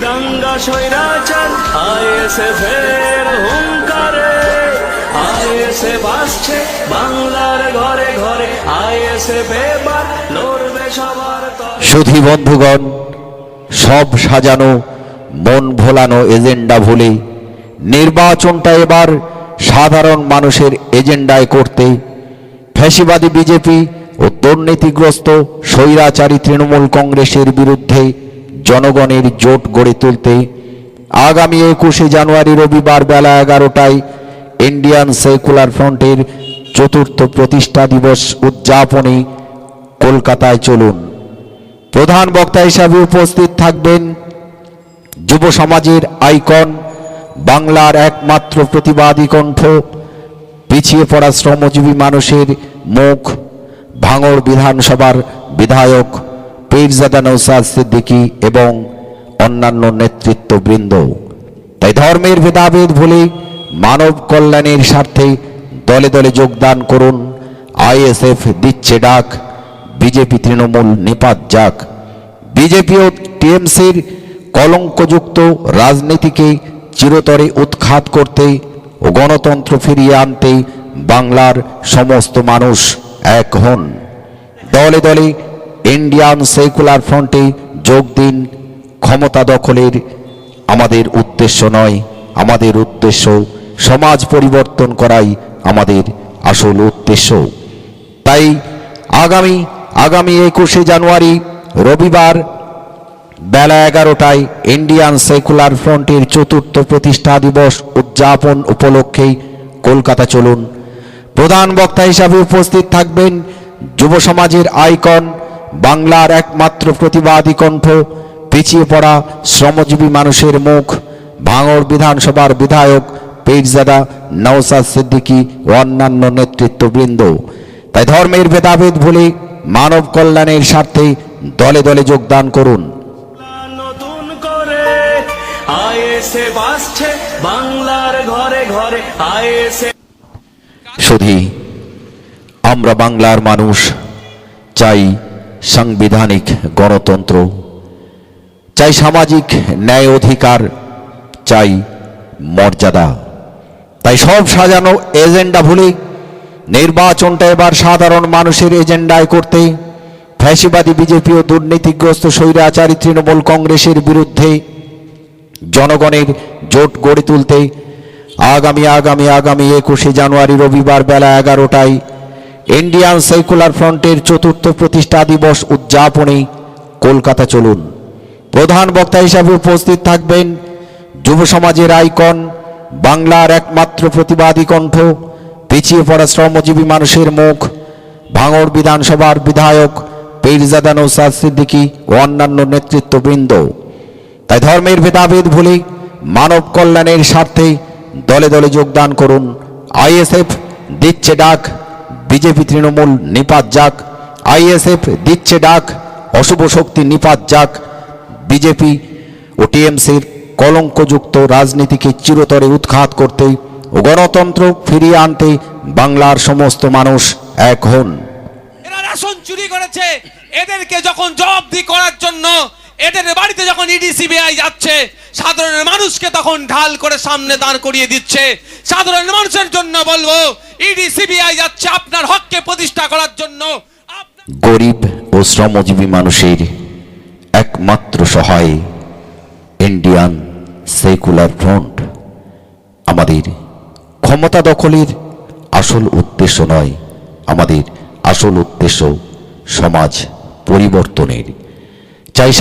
দাঙ্গা স্বৈরাচার আইএসএফ এর হুঙ্কারে, আইএসএফ আসছে বাংলার ঘরে ঘরে, আইএসএফ এবার লড়বে সবার তরে। সুধী বন্ধুগণ, সব সাজানো মন ভোলানো এজেন্ডা ভুলে নির্বাচনটা এবার সাধারণ মানুষের এজেন্ডায় করতে ফ্যাসিবাদী বিজেপি ও দুর্নীতিগ্রস্ত স্বৈরাচারী তৃণমূল কংগ্রেসের বিরুদ্ধে জনগণের জোট গড়ে তুলতে আগামী 21শে জানুয়ারি রবিবার বেলা 11টায় ইন্ডিয়ান সেকুলার ফ্রন্টের চতুর্থ প্রতিষ্ঠা দিবস উদযাপনে কলকাতায় চলুন। প্রধান বক্তা হিসাবে উপস্থিত থাকবেন যুব সমাজের আইকন, বাংলার একমাত্র প্রতিবাদী কণ্ঠ, পিছিয়ে পড়া শ্রমজীবী মানুষের মুখ, ভাঙড় বিধানসভার বিধায়ক পীরজাদা নওশাদ সিদ্দিকী এবং অন্যান্য নেতৃত্ববৃন্দ। তাই ধর্মের ভেদাভেদ ভুলে মানব কল্যাণের স্বার্থে দলে দলে যোগদান করুন। আইএসএফ দিচ্ছে ডাক, বিজেপি তৃণমূল নিপাত যাক। বিজেপি ও টিএমসির কলঙ্কযুক্ত রাজনীতিকে চিরতরে উৎখাত করতে ও গণতন্ত্র ফিরিয়ে আনতে বাংলার সমস্ত মানুষ এক হন। দলে দলে ইন্ডিয়ান সেকুলার ফ্রন্টে যোগ দিন। ক্ষমতা দখলের আমাদের উদ্দেশ্য নয়, আমাদের উদ্দেশ্য সমাজ পরিবর্তন করাই আমাদের আসল উদ্দেশ্য। তাই আগামী 21শে জানুয়ারি রবিবার বেলা 11টায় ইন্ডিয়ান সেকুলার ফ্রন্টের চতুর্থ প্রতিষ্ঠা দিবস উদযাপন উপলক্ষে কলকাতা চলুন। প্রধান বক্তা হিসাবে উপস্থিত থাকবেন যুব সমাজের আইকন, বাংলার একমাত্র প্রতিবাদী কণ্ঠ, পিছিয়ে পড়া শ্রমজীবী মানুষের মুখ, ভাঙড় বিধানসভার বিধায়ক পীরজাদা নওশাদ সিদ্দিকী ও অন্যান্য নেতৃত্ববৃন্দ। তাই ধর্মের ভেদাভেদ ভুলে মানব কল্যাণের স্বার্থে দলে দলে যোগদান করুন। নতুন করে আইএসএফ আসছে বাংলার ঘরে ঘরে, আইএসএফ। শুধু আমরা বাংলার মানুষ চাই সাংবিধানিক গণতন্ত্র, চাই সামাজিক ন্যায় অধিকার, চাই মর্যাদা। তাই সব সাজানো এজেন্ডা ভুলে নির্বাচনটা এবার সাধারণ মানুষের এজেন্ডায় করতে ফ্যাসিবাদী বিজেপি ও দুর্নীতিগ্রস্ত স্বৈরাচারী তৃণমূল কংগ্রেসের বিরুদ্ধে জনগণের জোট গড়ে তুলতে আগামী 21শে জানুয়ারি রবিবার বেলা 11টায় ইন্ডিয়ান সেকুলার ফ্রন্টের চতুর্থ প্রতিষ্ঠা দিবস উদযাপনে কলকাতা চলুন। প্রধান বক্তা হিসাবে উপস্থিত থাকবেন যুব সমাজের আইকন, বাংলার একমাত্র প্রতিবাদী কণ্ঠ, পিছিয়ে পড়া শ্রমজীবী মানুষের মুখ, ভাঙড় বিধানসভার বিধায়ক পীরজাদা নওশাদ সিদ্দিকী ও অন্যান্য নেতৃত্ববৃন্দ। তাই ধর্মের ভেদাভেদ ভুলে মানব কল্যাণের স্বার্থে দলে দলে যোগদান করুন। আইএসএফ দিচ্ছে ডাক, বিজেপি তৃণমূল নিপাত যাক। আইএসএফ দিচ্ছে ডাক, অশুভ শক্তি নিপাত যাক। বিজেপি ও টিএমসির কলঙ্কযুক্ত রাজনীতিকে চিরতরে উৎখাত করতে ও গণতন্ত্র ফিরিয়ে আনতে বাংলার সমস্ত মানুষ এক হন। এরা রেশন চুরি করেছে, এদেরকে যখন জবাবদিহি করার জন্য এদের বাড়িতে যখন ইডি সিবিআই যাচ্ছে, সাধারণ মানুষকে তখন ঢাল করে সামনে দাঁড় করিয়ে দিচ্ছে। সাধারণ মানুষের জন্য বলবো, ইডি সিবিআই যাচ্ছে আপনার হককে প্রতিষ্ঠা করার জন্য। গরিব ও শ্রমজীবী মানুষের একমাত্র সহায় ইন্ডিয়ান সেকুলার ফ্রন্ট। আমাদের ক্ষমতা দখলের আসল উদ্দেশ্য নয়, আমাদের আসল উদ্দেশ্য সমাজ পরিবর্তনের। চাই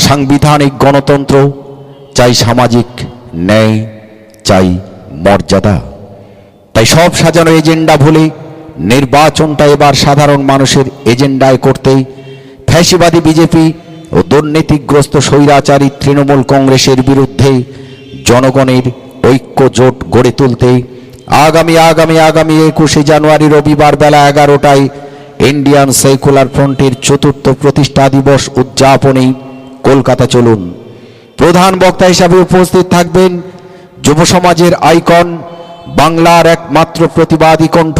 সাংবিধানিক গণতন্ত্র, চাই সামাজিক ন্যায়, চাই মর্যাদা। তাই সব সাজানো এজেন্ডা ভুলে নির্বাচনটা এবার সাধারণ মানুষের এজেন্ডায় করতে ফ্যাসিবাদী বিজেপি ও দুর্নীতিগ্রস্ত স্বৈরাচারী তৃণমূল কংগ্রেসের বিরুদ্ধে জনগণের ঐক্য জোট গড়ে তুলতে আগামী 21শে জানুয়ারি রবিবার বেলা 11টায় ইন্ডিয়ান সেকুলার ফ্রন্টের চতুর্থ প্রতিষ্ঠা দিবস উদযাপনে কলকাতা চলুন। প্রধান বক্তা হিসাবে উপস্থিত থাকবেন যুব সমাজের আইকন, বাংলার একমাত্র প্রতিবাদী কণ্ঠ,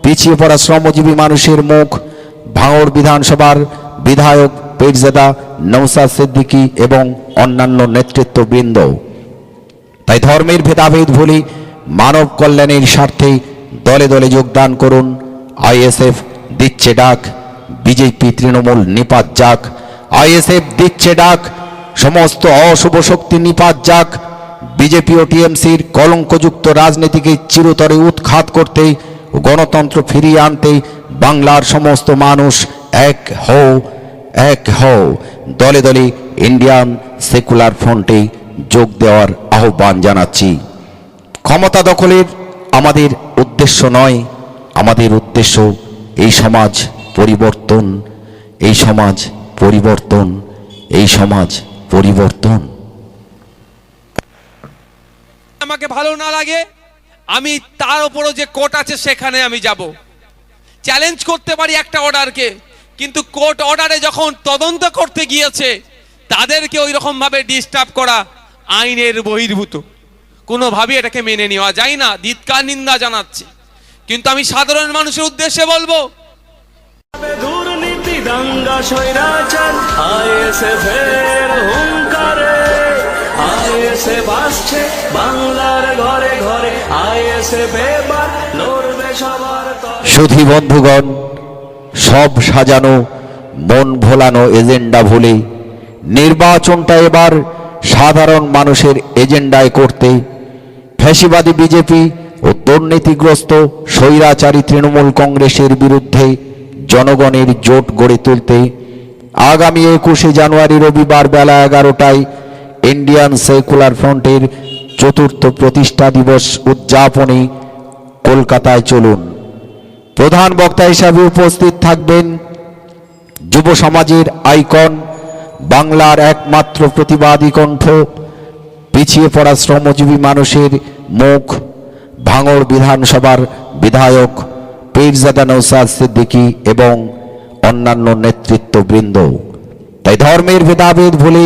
পিছিয়ে পড়া শ্রমজীবী মানুষের মুখ, ভাঙড় বিধানসভার বিধায়ক পীরজাদা নওশাদ সিদ্দিকী এবং অন্যান্য নেতৃত্ববৃন্দ। তাই ধর্মের ভেদাভেদ ভুলে মানব কল্যাণের স্বার্থে দলে দলে যোগদান করুন। আইএসএফ দিচ্ছে ডাক, বিজেপি তৃণমূল নিপাত যাক। আইএসএফ দিচ্ছে ডাক, সমস্ত অশুভ শক্তি নিপাত যাক। বিজেপি ও টিএমসির কলঙ্কযুক্ত রাজনীতিকে চিরতরে উৎখাত করতে ও গণতন্ত্র ফিরিয়ে আনতে বাংলার সমস্ত মানুষ এক হও, এক হও। দলে দলে ইন্ডিয়ান সেকুলার ফ্রন্টে যোগ দেওয়ার আহ্বান জানাচ্ছি। ক্ষমতা দখলের আমাদের উদ্দেশ্য নয়, আমাদের উদ্দেশ্য এই সমাজ পরিবর্তন, এই সমাজ পরিবর্তন, এই সমাজ পরিবর্তন। আমাকে ভালো না লাগে, আমি তার উপরও যে কোর্ট আছে সেখানে আমি যাব, চ্যালেঞ্জ করতে পারি একটা অর্ডারকে। কিন্তু কোর্ট অর্ডারে যখন তদন্ত করতে গিয়েছে তাদেরকে ওই রকম ভাবে ডিস্টার্ব করা আইনের বহির্ভূত, কোনোভাবেই এটাকে মেনে নেওয়া যায় না। ধিক্কার নিন্দা জানাচ্ছি। কিন্তু আমি সাধারণ মানুষের উদ্দেশ্যে বলবো, দুর্নীতি দাঙ্গা স্বৈরাচার আইএসএফ এর হুঙ্কারে আইএসএফ আসছে বাংলার ঘরে ঘরে, আইএসএফ এবার লড়বে সবার তরে। সুধী বন্ধুগণ, সব সাজানো মন ভোলানো এজেন্ডা ভুলে নির্বাচনটা এবার সাধারণ মানুষের এজেন্ডায় করতে ফ্যাসিবাদী বিজেপি ও দুর্নীতিগ্রস্ত স্বৈরাচারী তৃণমূল কংগ্রেসের বিরুদ্ধে জনগণের জোট গড়ে তুলতে আগামী 21শে জানুয়ারি রবিবার বেলা 11টায় ইন্ডিয়ান সেকুলার ফ্রন্টের চতুর্থ প্রতিষ্ঠা দিবস উদযাপনে কলকাতায় চলুন। প্রধান বক্তা হিসাবে উপস্থিত থাকবেন যুব সমাজের আইকন, বাংলার একমাত্র প্রতিবাদী কণ্ঠ, পিছিয়ে পড়া শ্রমজীবী মানুষের মুখ, ভাঙড় বিধানসভার বিধায়ক পীরজাদা নওশাদ সিদ্দিকী এবং অন্যান্য নেতৃত্ববৃন্দ। তাই ধর্মের ভেদাভেদ ভুলে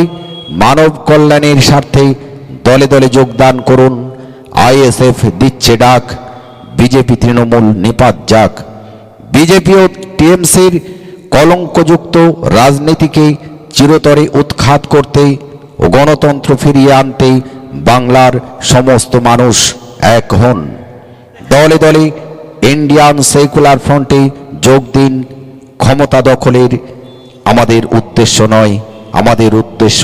মানব কল্যাণের স্বার্থে দলে দলে যোগদান করুন। আইএসএফ দিচ্ছে ডাক, বিজেপি তৃণমূল নিপাত যাক। বিজেপি ও টিএমসির কলঙ্কযুক্ত রাজনীতিকে চিরতরে উৎখাত করতে ও গণতন্ত্র ফিরিয়ে আনতে বাংলার সমস্ত মানুষ এক হন। দলে দলে ইন্ডিয়ান সেকুলার ফ্রন্টে যোগ দিন। ক্ষমতা দখলের আমাদের উদ্দেশ্য নয়, আমাদের উদ্দেশ্য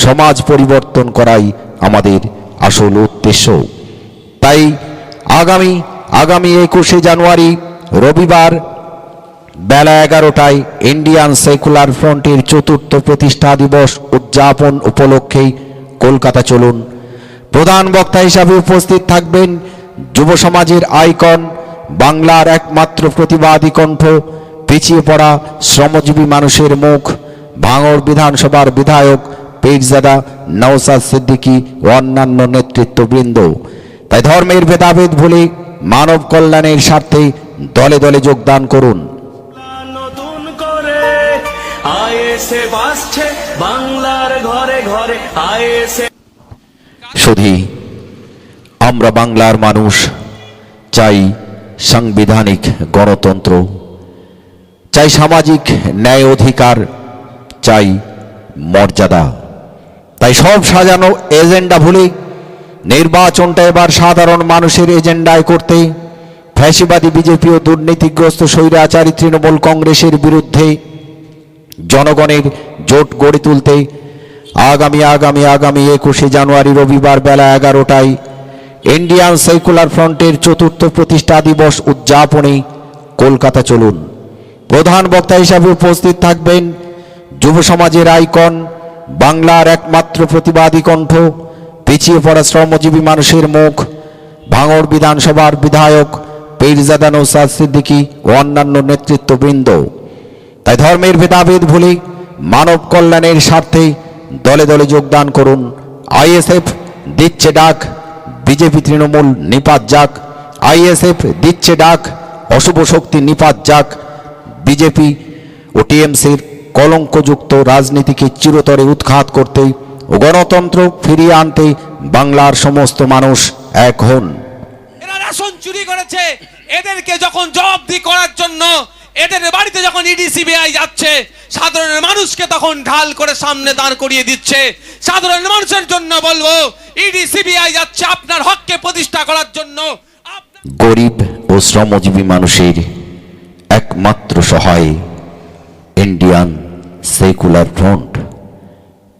সমাজ পরিবর্তন করাই আমাদের আসল উদ্দেশ্য। তাই আগামী 21শে জানুয়ারি রবিবার বেলা 11টায় ইন্ডিয়ান সেকুলার ফ্রন্টের চতুর্থ প্রতিষ্ঠা দিবস উদযাপন উপলক্ষে কলকাতা চলুন। প্রধান বক্তা হিসাবে উপস্থিত থাকবেন যুব সমাজের আইকন, বাংলার একমাত্র প্রতিবাদী কণ্ঠ, পিছিয়ে পড়া শ্রমজীবী মানুষের মুখ, ভাঙড় বিধানসভার বিধায়ক পীরজাদা নওশাদ সিদ্দিকী ও অন্যান্য নেতৃত্ববৃন্দ। তাই ধর্মের ভেদাভেদ ভুলে মানব কল্যাণের স্বার্থে দলে দলে যোগদান করুন। নতুন করে আইএসএফ আসছে বাংলার ঘরে ঘরে, আইএসএফ। শুধু আমরা বাংলার মানুষ চাই সাংবিধানিক গণতন্ত্র, চাই সামাজিক ন্যায় অধিকার, চাই মর্যাদা। তাই সব সাজানো এজেন্ডা ভুলে নির্বাচনটা এবার সাধারণ মানুষের এজেন্ডায় করতে ফ্যাসিবাদী বিজেপি ও দুর্নীতিগ্রস্ত স্বৈরাচারী তৃণমূল কংগ্রেসের বিরুদ্ধে জনগণের জোট গড়ে তুলতে আগামী 21শে জানুয়ারি রবিবার বেলা 11টায় ইন্ডিয়ান সেকুলার ফ্রন্টের চতুর্থ প্রতিষ্ঠা দিবস উদযাপনে কলকাতা চলুন। প্রধান বক্তা হিসাবে উপস্থিত থাকবেন যুব সমাজের আইকন, বাংলার একমাত্র প্রতিবাদী কণ্ঠ, পিছিয়ে পড়া শ্রমজীবী মানুষের মুখ, ভাঙড় বিধানসভার বিধায়ক পীরজাদা নওশাদ সিদ্দিকী ও অন্যান্য নেতৃত্ববৃন্দ। তাই ধর্মের ভেদাভেদ ভুলে মানব কল্যাণের স্বার্থে দলে দলে যোগদান করুন। আইএসএফ দিচ্ছে ডাক, বিজেপি তৃণমূল নিপাত যাক। আইএসএফ দিচ্ছে ডাক, অশুভ শক্তি নিপাত যাক। বিজেপি ও টিএমসির কলঙ্কযুক্ত রাজনীতিকে চিরতরে উৎখাত করতে ও গণতন্ত্র ফিরিয়ে আনতে বাংলার সমস্ত মানুষ এক হন। এরা রেশন চুরি করেছে, এদেরকে যখন জবাবদিহি করার জন্য এদের বাড়িতে যখন ইডি সিবিআই যাচ্ছে, সাধারণ মানুষকে তখন ঢাল করে সামনে দাঁড় করিয়ে দিচ্ছে। সাধারণ মানুষের জন্য বলবো, ইডি সিবিআই যাচ্ছে আপনার হককে প্রতিষ্ঠা করার জন্য। গরিব ও শ্রমজীবী মানুষের একমাত্র সহায় ইন্ডিয়ান সেকুলার ফ্রন্ট।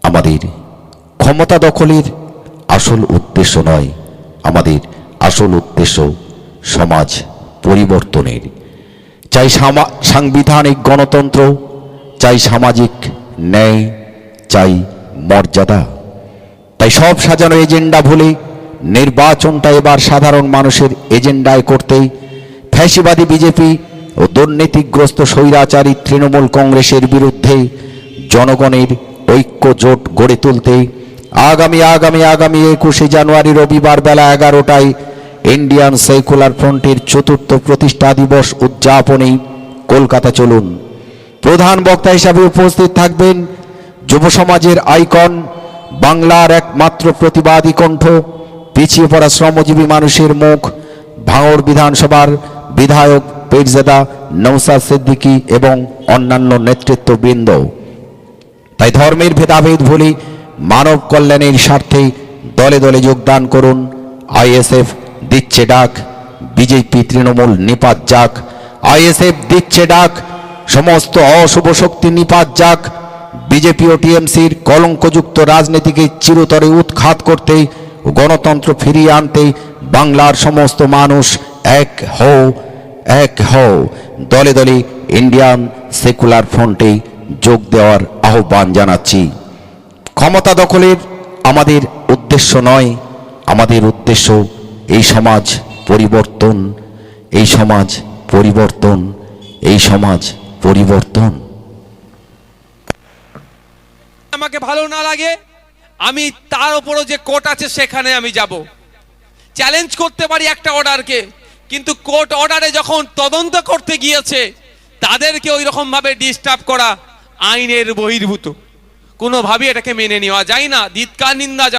আমাদের ক্ষমতা দখলের আসল উদ্দেশ্য নয়, আমাদের আসল উদ্দেশ্য সমাজ পরিবর্তনের। চাই সাংবিধানিক গণতন্ত্র, চাই সামাজিক ন্যায়, চাই মর্যাদা। তাই সব সাজানো এজেন্ডা ভুলে নির্বাচনটা এবার সাধারণ মানুষের এজেন্ডায় করতে ফ্যাসিবাদী বিজেপি ও দুর্নীতিগ্রস্ত স্বৈরাচারী তৃণমূল কংগ্রেসের বিরুদ্ধে জনগণের ঐক্য জোট গড়ে তুলতে আগামী 21শে জানুয়ারি রবিবার বেলা 11টায় ইন্ডিয়ান সেকুলার ফ্রন্টের চতুর্থ প্রতিষ্ঠা দিবস উদযাপনে কলকাতা চলুন। প্রধান বক্তা হিসাবে উপস্থিত থাকবেন যুব সমাজের আইকন, বাংলার একমাত্র প্রতিবাদী কণ্ঠ, পিছিয়ে পড়া শ্রমজীবী মানুষের মুখ, ভাঙড় বিধানসভার বিধায়ক পীরজাদা নওশাদ সিদ্দিকী এবং অন্যান্য নেতৃত্ববৃন্দ। তাই ধর্মের ভেদাভেদ ভুলে মানব কল্যাণের স্বার্থে দলে দলে যোগদান করুন। আইএসএফ দিচ্ছে ডাক, বিজেপি তৃণমূল নিপাত যাক। আইএসএফ দিচ্ছে ডাক, সমস্ত অশুভ শক্তি নিপাত যাক। বিজেপি ও টিএমসির কলঙ্কযুক্ত রাজনীতিকে চিরতরে উৎখাত করতে ও গণতন্ত্র ফিরিয়ে আনতে বাংলার সমস্ত মানুষ এক হও, এক হও। দলে দলে ইন্ডিয়ান সেকুলার ফ্রন্টে যোগ দেওয়ার আহ্বান জানাচ্ছি। ক্ষমতা দখলের আমাদের উদ্দেশ্য নয়, আমাদের উদ্দেশ্য এই সমাজ পরিবর্তন, এই সমাজ পরিবর্তন, এই সমাজ পরিবর্তন। আমাকে ভালো না লাগে, আমি তার উপরও যে কোর্ট আছে সেখানে আমি যাব, চ্যালেঞ্জ করতে পারি একটা অর্ডারকে। কিন্তু কোর্ট অর্ডারে যখন তদন্ত করতে গিয়েছে, তাদেরকে ওই রকম ভাবে ডিস্টার্ব করা আইনের বহির্ভূত, কোনোভাবেই এটাকে মেনে নেওয়া যায় না। ধিক্কার, নিন্দা।